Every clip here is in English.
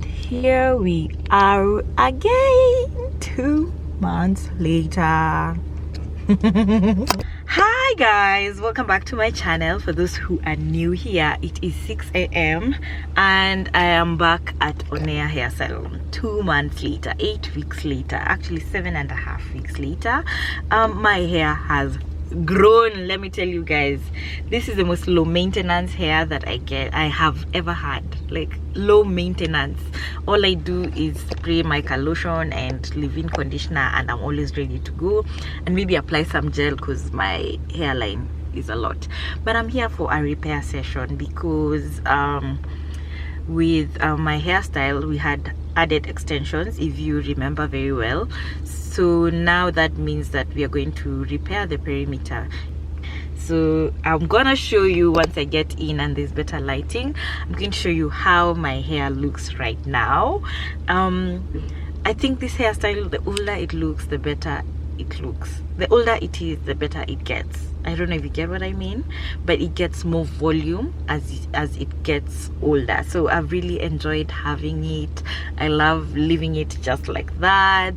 And here we are again, 2 months later. Hi guys, welcome back to my channel. For those who are new here, it is 6 a.m. and I am back at Onea hair salon 2 months later, 8 weeks later, actually 7.5 weeks later. My hair has grown. Let me tell you guys, this is the most low maintenance hair that I have ever had. Like, low maintenance. All I do is spray mica lotion and leave-in conditioner, and I'm always ready to go, and maybe apply some gel because my hairline is a lot. But I'm here for a repair session because with my hairstyle we had added extensions, if you remember very well. So now that means that we are going to repair the perimeter. So I'm gonna show you once I get in and there's better lighting. I'm going to show you how my hair looks right now. I think this hairstyle, the older it looks, the better it looks. The older it is, the better it gets. I don't know if you get what I mean, but it gets more volume as it gets older. So I've really enjoyed having it. I love leaving it just like that.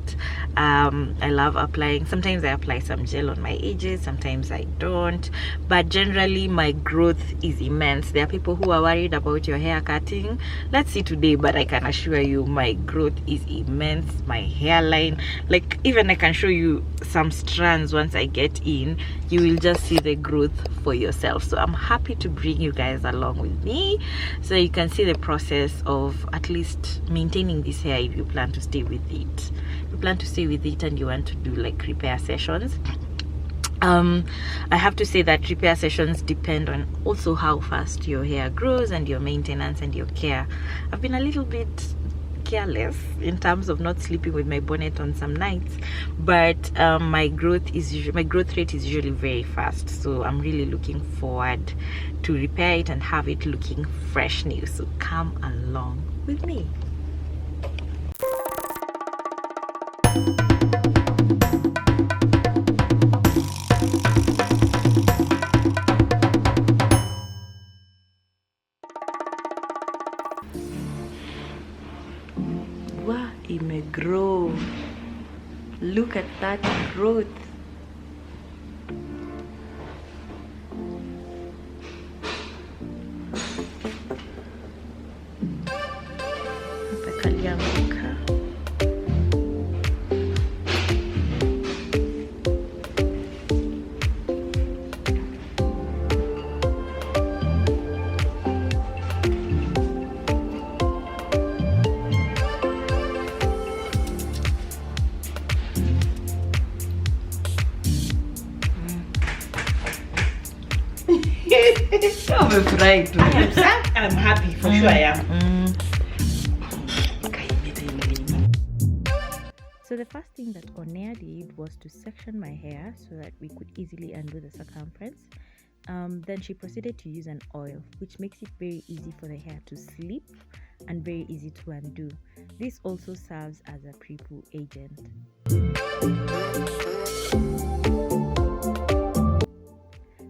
I love applying. Sometimes I apply some gel on my edges, sometimes I don't, but generally my growth is immense. There are people who are worried about your hair cutting. Let's see today, but I can assure you my growth is immense. My hairline, like, even I can show you some strands once I get in. You will just see the growth for yourself. So I'm happy to bring you guys along with me so you can see the process of at least maintaining this hair if you plan to stay with it. If you plan to stay with it and you want to do like repair sessions, I have to say that repair sessions depend on also how fast your hair grows and your maintenance and your care. I've been a little bit careless in terms of not sleeping with my bonnet on some nights, but my growth rate is usually very fast. So I'm really looking forward to repair it and have it looking fresh new. So come along with me. Wow, it may grow. Look at that growth. I'm happy, for sure I am. So the first thing that Onea did was to section my hair so that we could easily undo the circumference. Then she proceeded to use an oil, which makes it very easy for the hair to slip and very easy to undo. This also serves as a pre-poo agent.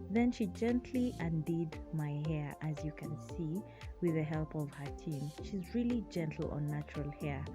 Then she gently undid my hair, as you can see, with the help of her team. She's really gentle on natural hair.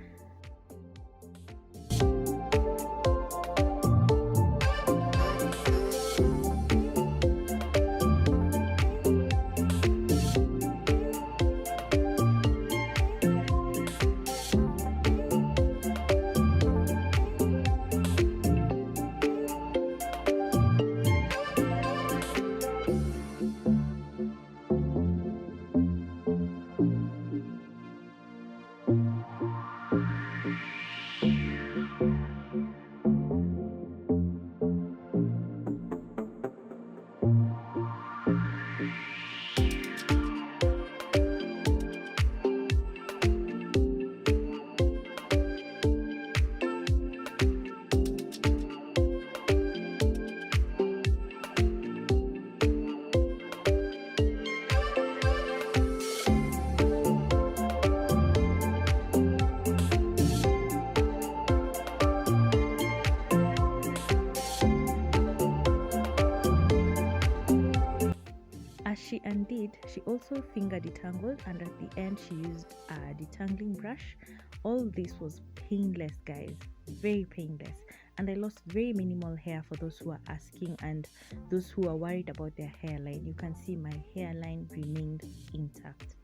She also finger detangled, and at the end she used a detangling brush. All this was painless, guys, very painless, and I lost very minimal hair for those who are asking and those who are worried about their hairline. You can see my hairline remained intact.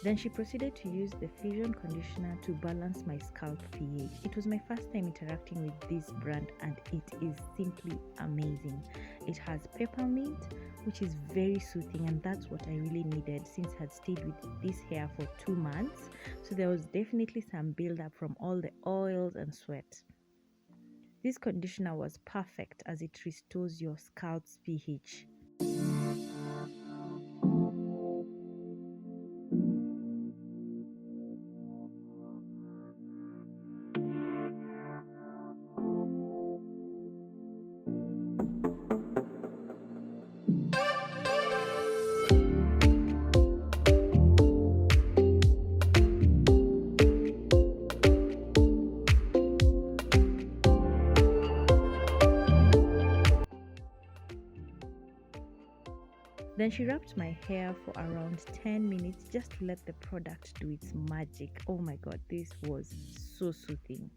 Then she proceeded to use the Fusion conditioner to balance my scalp pH. It was my first time interacting with this brand and it is simply amazing. It has peppermint, which is very soothing, and that's what I really needed since I had stayed with this hair for 2 months. So there was definitely some buildup from all the oils and sweat. This conditioner was perfect as it restores your scalp's pH. Then she wrapped my hair for around 10 minutes just to let the product do its magic. Oh my god, this was so soothing.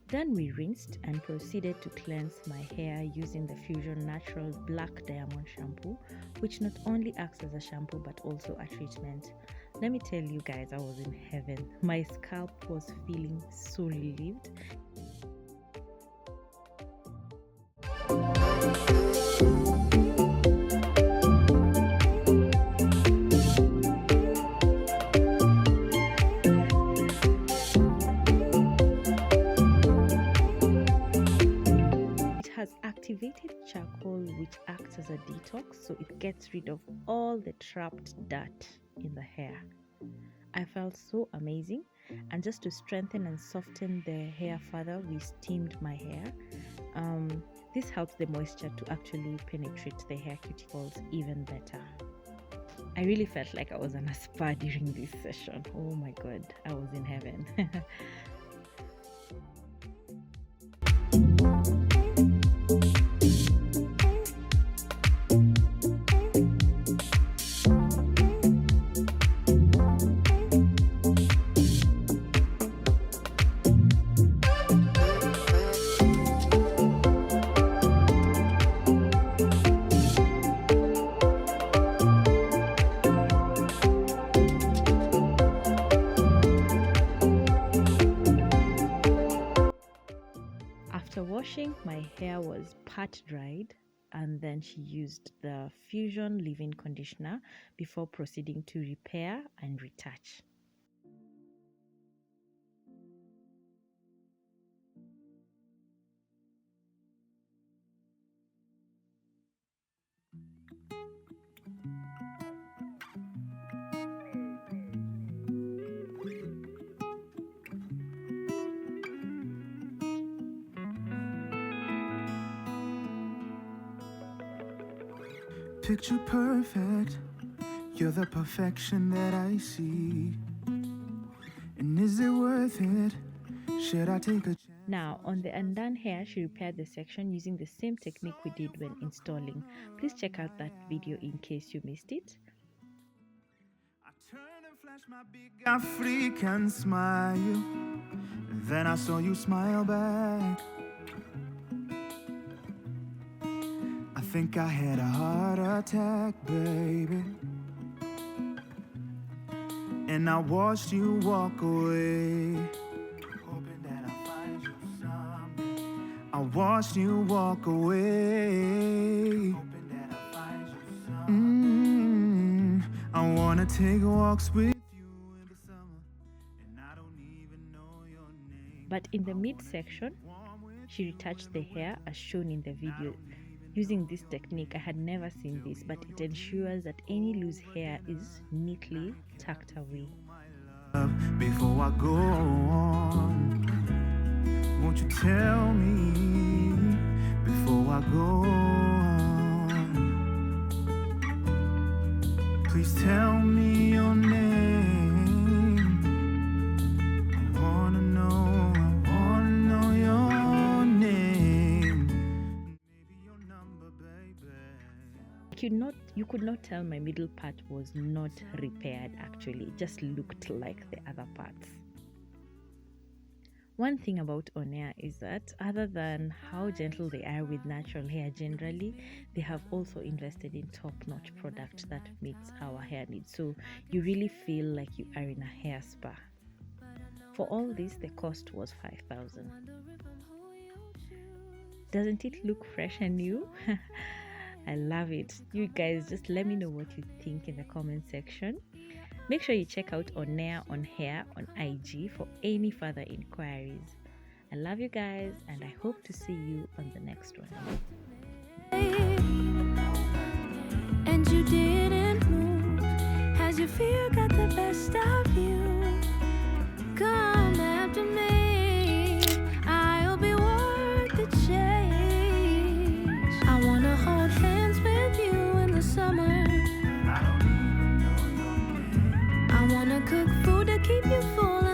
Then we rinsed and proceeded to cleanse my hair using the Fusion Natural Black Diamond Shampoo, which not only acts as a shampoo but also a treatment. Let me tell you guys, I was in heaven. My scalp was feeling so relieved. Activated charcoal, which acts as a detox, so it gets rid of all the trapped dirt in the hair. I felt so amazing, and just to strengthen and soften the hair further, we steamed my hair. This helps the moisture to actually penetrate the hair cuticles even better. I really felt like I was on a spa during this session. Oh my god, I was in heaven. After washing, my hair was part dried, and then she used the Fusion leave-in conditioner before proceeding to repair and retouch. Picture perfect, you're the perfection that I see. And is it worth it? Should I take a chance? Now, on the undone hair, she repaired the section using the same technique we did when installing. Please check out that video in case you missed it. I turn and flash my big African smile, and then I saw you smile back. I think I had a heart attack, baby, and I watched you walk away, hoping that I'll find you someday. I watched you walk away, hoping that I'll find you someday. I wanna take walks with you in the summer, and I don't even know your name. But in the midsection, she retouched the hair as shown in the video. Using this technique, I had never seen this, but it ensures that any loose hair is neatly tucked away. before I go on? Won't you tell me before I go on? Please tell me your name. I wanna know your name. Maybe your number, baby. You could not tell my middle part was not repaired. Actually, it just looked like the other parts. One thing about Onea is that other than how gentle they are with natural hair generally, they have also invested in top-notch product that meets our hair needs. So you really feel like you are in a hair spa. For all this, the cost was 5,000. Doesn't it look fresh and new? I love it. You guys just let me know what you think in the comment section. Make sure you check out Onea on Hair on IG for any further inquiries. I love you guys and I hope to see you on the next one. And you didn't move. Has your fear got the best of you? Come after me. I'll be worth the change. I wanna hold hands with you in the summer. I wanna cook food to keep you full